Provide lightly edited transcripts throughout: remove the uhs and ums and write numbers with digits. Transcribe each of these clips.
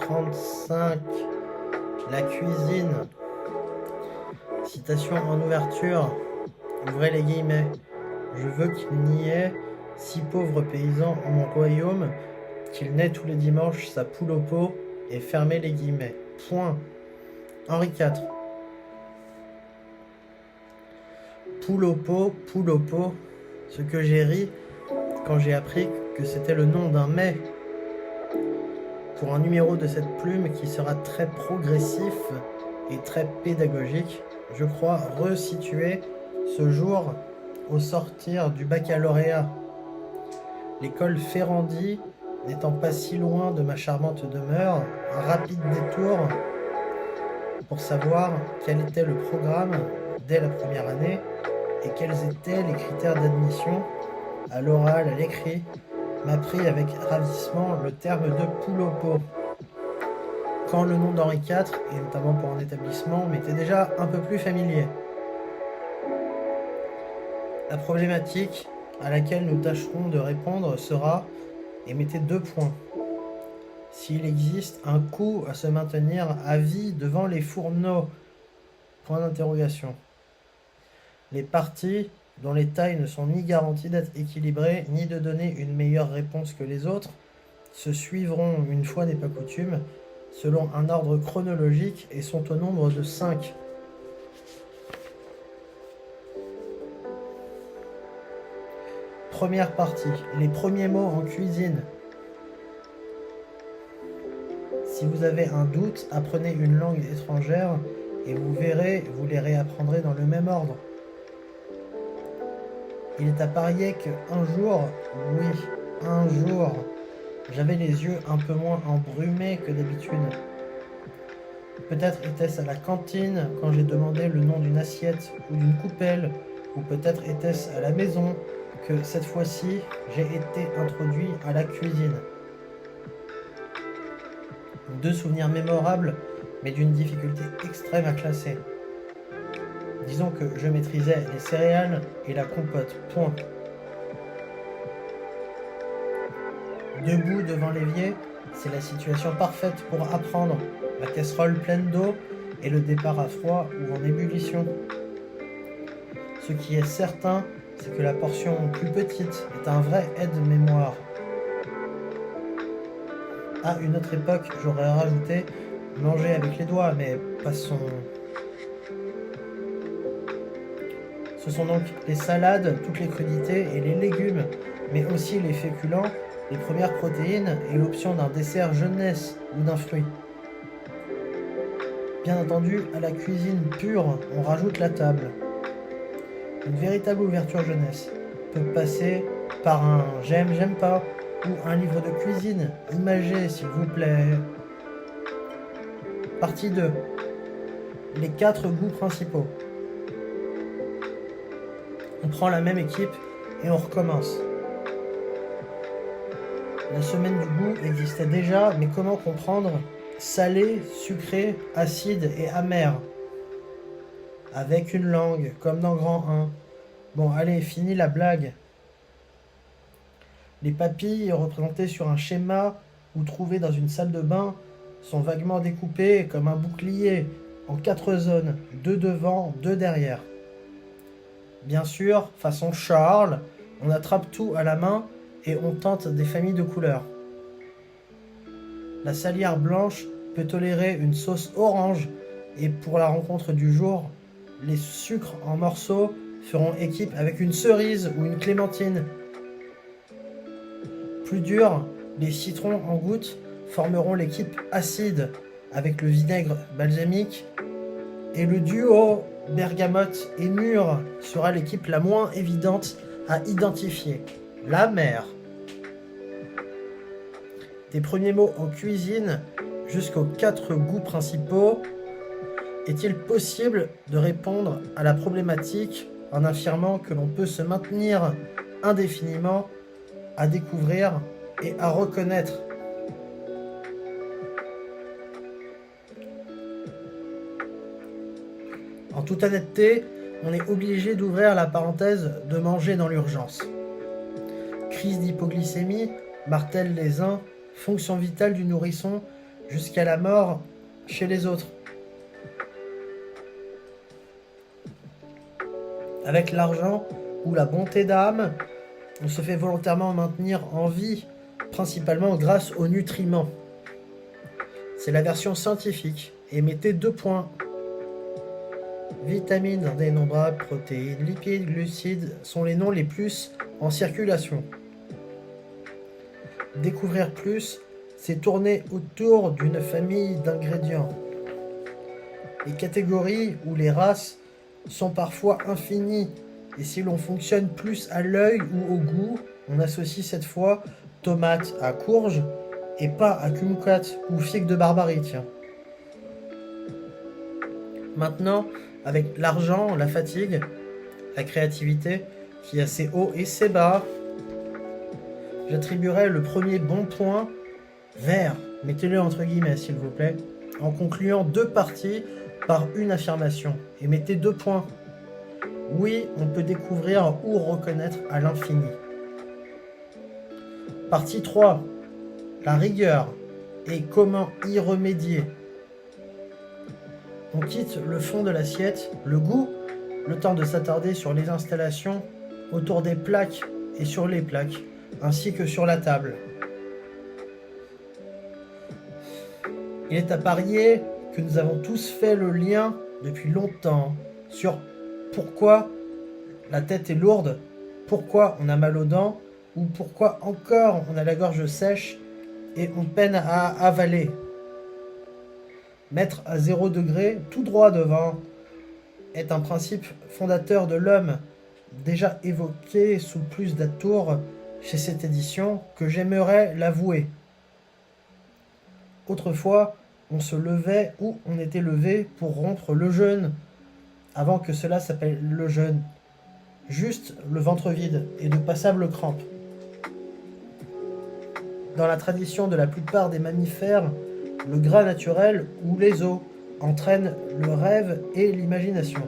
35. La cuisine. Citation en ouverture. Ouvrez les guillemets. Je veux qu'il n'y ait 6 pauvres paysans en mon royaume, qu'il n'ait tous les dimanches sa poule au pot, et fermez les guillemets. Point. Henri IV. Poule au pot, ce que j'ai ri quand j'ai appris que c'était le nom d'un mets. Pour un numéro de cette plume qui sera très progressif et très pédagogique, je crois resituer ce jour au sortir du baccalauréat. L'école Ferrandi n'étant pas si loin de ma charmante demeure, un rapide détour pour savoir quel était le programme dès la première année et quels étaient les critères d'admission à l'oral, à l'écrit, m'apprit avec ravissement le terme de poule au pot. Quand le nom d'Henri IV, et notamment pour un établissement, m'était déjà un peu plus familier. La problématique à laquelle nous tâcherons de répondre sera, et mettez 2 points, s'il existe un coût à se maintenir à vie devant les fourneaux. Point d'interrogation. Les parties dont les tailles ne sont ni garanties d'être équilibrées, ni de donner une meilleure réponse que les autres, se suivront, une fois n'est pas coutume, selon un ordre chronologique et sont au nombre de 5. Première partie, les premiers mots en cuisine. Si vous avez un doute, apprenez une langue étrangère et vous verrez, vous les réapprendrez dans le même ordre. Il est à parier qu'un jour, oui, un jour, j'avais les yeux un peu moins embrumés que d'habitude. Peut-être était-ce à la cantine quand j'ai demandé le nom d'une assiette ou d'une coupelle, ou peut-être était-ce à la maison que cette fois-ci j'ai été introduit à la cuisine. 2 souvenirs mémorables, mais d'une difficulté extrême à classer. Disons que je maîtrisais les céréales et la compote. Point. Debout devant l'évier, c'est la situation parfaite pour apprendre. La casserole pleine d'eau et le départ à froid ou en ébullition. Ce qui est certain, c'est que la portion plus petite est un vrai aide-mémoire. À une autre époque, j'aurais rajouté manger avec les doigts, mais passons. Ce sont donc les salades, toutes les crudités et les légumes, mais aussi les féculents, les premières protéines et l'option d'un dessert jeunesse ou d'un fruit. Bien entendu, à la cuisine pure, on rajoute la table. Une véritable ouverture jeunesse peut passer par un j'aime, j'aime pas, ou un livre de cuisine, imagé s'il vous plaît. Partie 2. Les 4 goûts principaux. On prend la même équipe et on recommence. La semaine du goût existait déjà, mais comment comprendre salé, sucré, acide et amer? Avec une langue, comme dans Grand 1. Bon, allez, fini la blague. Les papilles représentées sur un schéma ou trouvées dans une salle de bain sont vaguement découpées comme un bouclier en 4 zones, 2 devant, 2 derrière. Bien sûr, façon Charles, on attrape tout à la main et on tente des familles de couleurs. La salière blanche peut tolérer une sauce orange et pour la rencontre du jour, les sucres en morceaux feront équipe avec une cerise ou une clémentine. Plus dur, les citrons en gouttes formeront l'équipe acide avec le vinaigre balsamique et le duo bergamote et mûre sera l'équipe la moins évidente à identifier. La mer. Des premiers mots en cuisine jusqu'aux 4 goûts principaux, est-il possible de répondre à la problématique en affirmant que l'on peut se maintenir indéfiniment à découvrir et à reconnaître? En toute honnêteté, on est obligé d'ouvrir la parenthèse de manger dans l'urgence. Crise d'hypoglycémie, martèlent les uns, fonction vitale du nourrisson, jusqu'à la mort chez les autres. Avec l'argent ou la bonté d'âme, on se fait volontairement maintenir en vie, principalement grâce aux nutriments. C'est la version scientifique. Et mettez 2 points. Vitamines indénombrables, protéines, lipides, glucides sont les noms les plus en circulation. Découvrir plus, c'est tourner autour d'une famille d'ingrédients. Les catégories ou les races sont parfois infinies, et si l'on fonctionne plus à l'œil ou au goût, on associe cette fois tomate à courge et pas à kumquat ou figue de Barbarie, tiens. Maintenant, avec l'argent, la fatigue, la créativité, qui a ses hauts et ses bas, j'attribuerai le premier bon point vert, mettez-le entre guillemets s'il vous plaît, en concluant 2 parties par une affirmation. Et mettez 2 points. Oui, on peut découvrir ou reconnaître à l'infini. Partie 3. La rigueur et comment y remédier. On quitte le fond de l'assiette, le goût, le temps de s'attarder sur les installations, autour des plaques et sur les plaques, ainsi que sur la table. Il est à parier que nous avons tous fait le lien depuis longtemps sur pourquoi la tête est lourde, pourquoi on a mal aux dents, ou pourquoi encore on a la gorge sèche et on peine à avaler. Mettre à 0 degré tout droit devant est un principe fondateur de l'homme, déjà évoqué sous plus d'atours chez cette édition, que j'aimerais l'avouer. Autrefois, on se levait ou on était levé pour rompre le jeûne, avant que cela s'appelle le jeûne. Juste le ventre vide et de passables crampes. Dans la tradition de la plupart des mammifères, le gras naturel ou les os entraînent le rêve et l'imagination.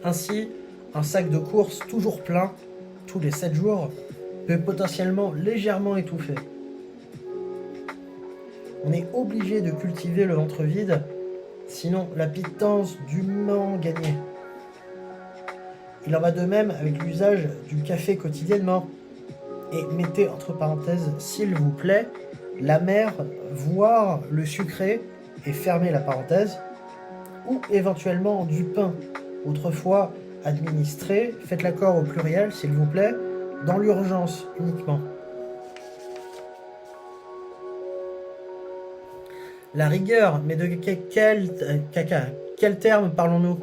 Ainsi, un sac de course toujours plein, tous les 7 jours, peut potentiellement légèrement étouffer. On est obligé de cultiver le ventre vide, sinon la pitance dûment gagnée. Il en va de même avec l'usage du café quotidiennement. Et mettez entre parenthèses, s'il vous plaît, l'amer, voire le sucré, et fermez la parenthèse, ou éventuellement du pain. Autrefois administré, faites l'accord au pluriel, s'il vous plaît, dans l'urgence uniquement. La rigueur, mais de quel terme parlons-nous?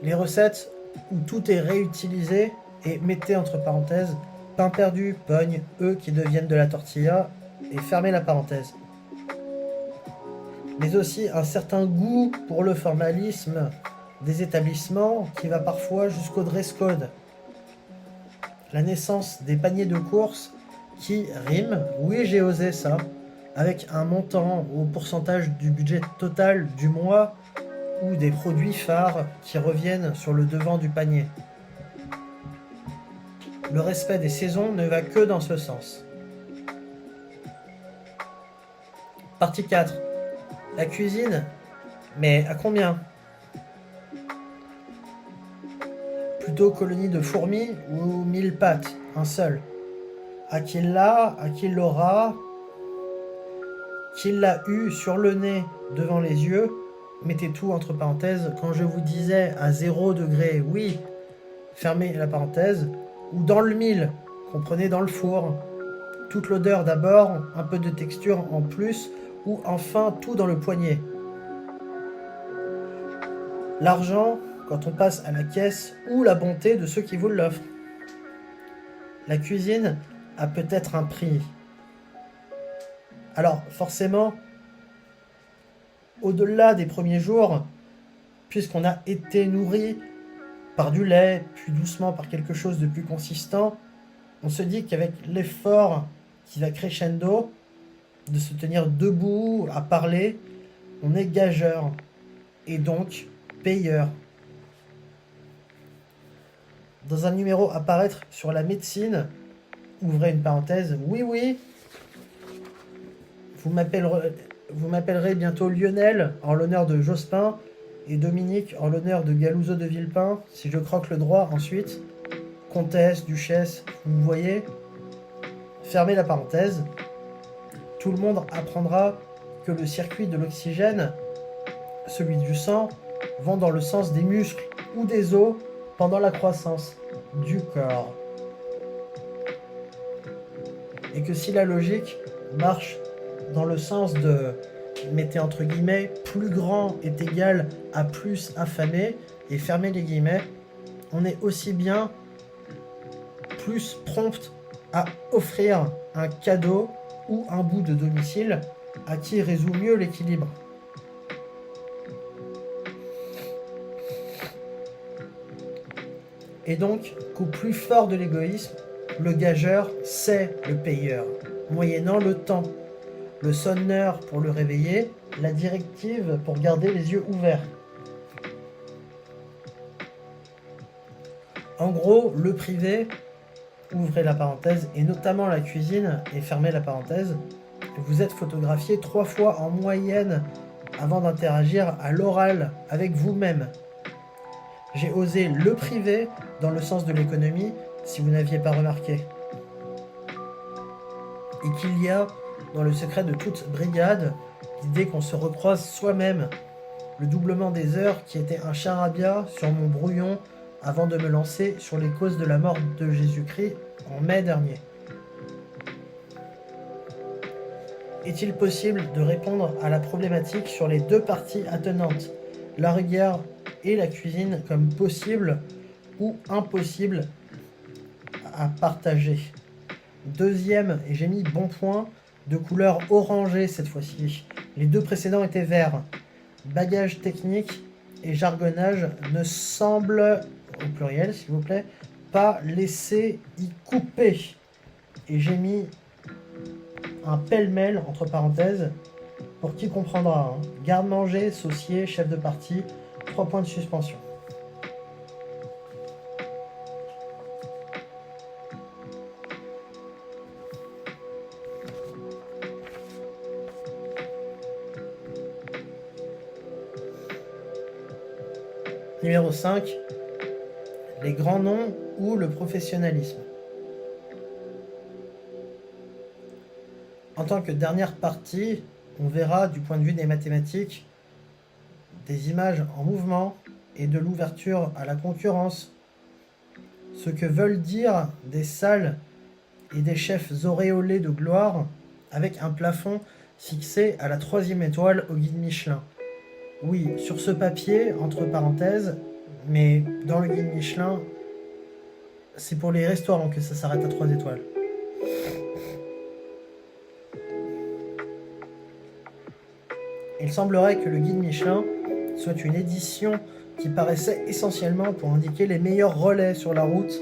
Les recettes où tout est réutilisé, et mettez entre parenthèses pain perdu, pogne, œufs qui deviennent de la tortilla, et fermez la parenthèse. Mais aussi un certain goût pour le formalisme des établissements qui va parfois jusqu'au dress code. La naissance des paniers de courses qui riment, oui j'ai osé ça, avec un montant au pourcentage du budget total du mois ou des produits phares qui reviennent sur le devant du panier. Le respect des saisons ne va que dans ce sens. Partie 4. La cuisine, mais à combien? Plutôt colonie de fourmis ou 1000 pattes, un seul? À qui l'a, à qui l'aura? Qui l'a eu sur le nez, devant les yeux? Mettez tout entre parenthèses. Quand je vous disais à 0 degré, oui, fermez la parenthèse. Ou dans le mille, comprenez dans le four. Toute l'odeur d'abord, un peu de texture en plus, ou enfin tout dans le poignet. L'argent, quand on passe à la caisse, ou la bonté de ceux qui vous l'offrent. La cuisine a peut-être un prix. Alors forcément, au-delà des premiers jours, puisqu'on a été nourri par du lait, puis doucement par quelque chose de plus consistant, on se dit qu'avec l'effort qui va crescendo, de se tenir debout, à parler, on est gageur, et donc payeur. Dans un numéro à paraître sur la médecine, ouvrez une parenthèse, oui, Vous m'appellerez bientôt Lionel en l'honneur de Jospin et Dominique en l'honneur de Galouzeau de Villepin, si je croque le droit ensuite. Comtesse, duchesse, vous voyez. Fermez la parenthèse. Tout le monde apprendra que le circuit de l'oxygène, celui du sang, vont dans le sens des muscles ou des os pendant la croissance du corps. Et que si la logique marche dans le sens de, mettez entre guillemets, plus grand est égal à plus affamé, et fermez les guillemets, on est aussi bien plus prompt à offrir un cadeau ou un bout de domicile à qui résout mieux l'équilibre. Et donc, qu'au plus fort de l'égoïsme, le gageur, c'est le payeur, moyennant le temps, le sonneur pour le réveiller, la directive pour garder les yeux ouverts. En gros, le privé, ouvrez la parenthèse, et notamment la cuisine, et fermez la parenthèse, vous êtes photographié 3 fois en moyenne avant d'interagir à l'oral avec vous-même. J'ai osé le privé dans le sens de l'économie, si vous n'aviez pas remarqué. Et qu'il y a, dans le secret de toute brigade, l'idée qu'on se recroise soi-même, le doublement des heures qui était un charabia sur mon brouillon avant de me lancer sur les causes de la mort de Jésus-Christ en mai dernier. Est-il possible de répondre à la problématique sur les deux parties attenantes, la rigueur et la cuisine, comme possible ou impossible à partager? Deuxième, et j'ai mis bon point, de couleur orangée cette fois-ci. Les deux précédents étaient verts. Bagage technique et jargonnage ne semblent, au pluriel s'il vous plaît, pas laisser y couper. Et j'ai mis un pêle-mêle, entre parenthèses, pour qui comprendra. Garde-manger, saucier, chef de partie, 3 points de suspension. Numéro 5, les grands noms ou le professionnalisme. En tant que dernière partie, on verra du point de vue des mathématiques des images en mouvement et de l'ouverture à la concurrence. Ce que veulent dire des salles et des chefs auréolés de gloire avec un plafond fixé à la 3e étoile au guide Michelin. Oui, sur ce papier, entre parenthèses, mais dans le guide Michelin, c'est pour les restaurants que ça s'arrête à 3 étoiles. Il semblerait que le guide Michelin soit une édition qui paraissait essentiellement pour indiquer les meilleurs relais sur la route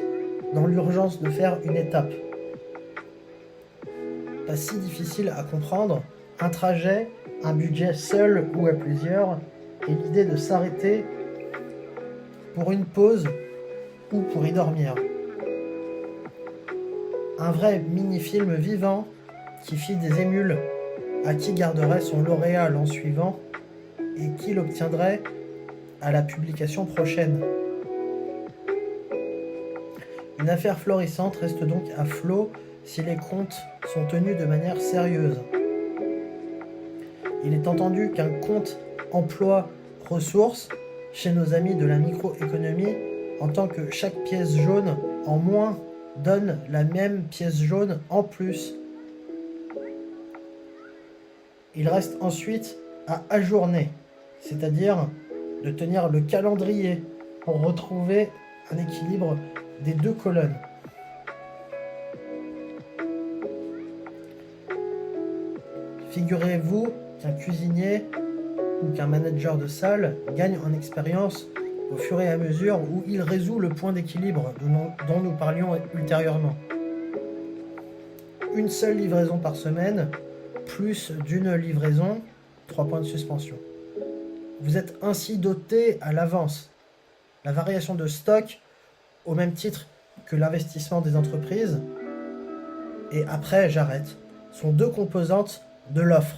dans l'urgence de faire une étape. Pas si difficile à comprendre, un trajet, un budget seul ou à plusieurs, et l'idée de s'arrêter pour une pause ou pour y dormir. Un vrai mini-film vivant qui fit des émules à qui garderait son lauréat l'an suivant et qui l'obtiendrait à la publication prochaine. Une affaire florissante reste donc à flot si les comptes sont tenus de manière sérieuse. Il est entendu qu'un compte emploi ressources chez nos amis de la microéconomie, en tant que chaque pièce jaune en moins donne la même pièce jaune en plus. Il reste ensuite à ajourner, c'est-à-dire de tenir le calendrier pour retrouver un équilibre des deux colonnes. Figurez-vous qu'un cuisinier ou qu'un manager de salle gagne en expérience au fur et à mesure où il résout le point d'équilibre dont nous parlions ultérieurement. Une seule livraison par semaine, plus d'une livraison, 3 points de suspension. Vous êtes ainsi doté à l'avance. La variation de stock, au même titre que l'investissement des entreprises, et après j'arrête, sont deux composantes de l'offre.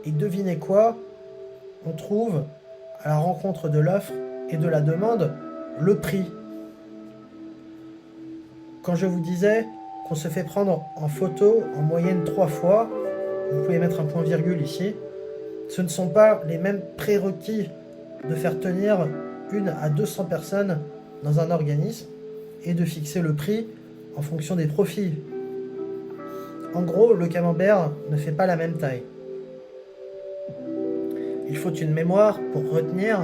Et devinez quoi? On trouve à la rencontre de l'offre et de la demande le prix. Quand je vous disais qu'on se fait prendre en photo en moyenne 3 fois, vous pouvez mettre un point-virgule ici, ce ne sont pas les mêmes prérequis de faire tenir 1 à 200 personnes dans un organisme et de fixer le prix en fonction des profils. En gros, le camembert ne fait pas la même taille. Il faut une mémoire pour retenir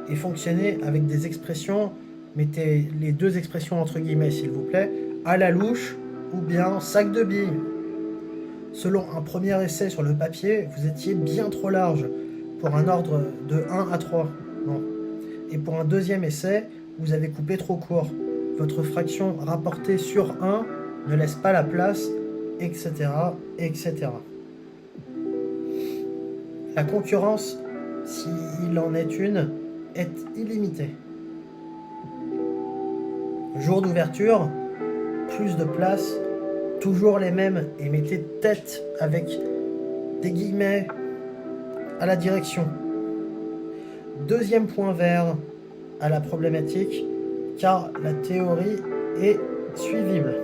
et fonctionner avec des expressions, mettez les 2 expressions entre guillemets s'il vous plaît, à la louche ou bien sac de billes. Selon un premier essai sur le papier, vous étiez bien trop large pour un ordre de 1 à 3. Non. Et pour un deuxième essai, vous avez coupé trop court. Votre fraction rapportée sur 1 ne laisse pas la place, etc., etc. La concurrence, s'il en est une, est illimitée. Jour d'ouverture, plus de place, toujours les mêmes, et mettez tête avec des guillemets à la direction. Deuxième point vert à la problématique, car la théorie est suivible.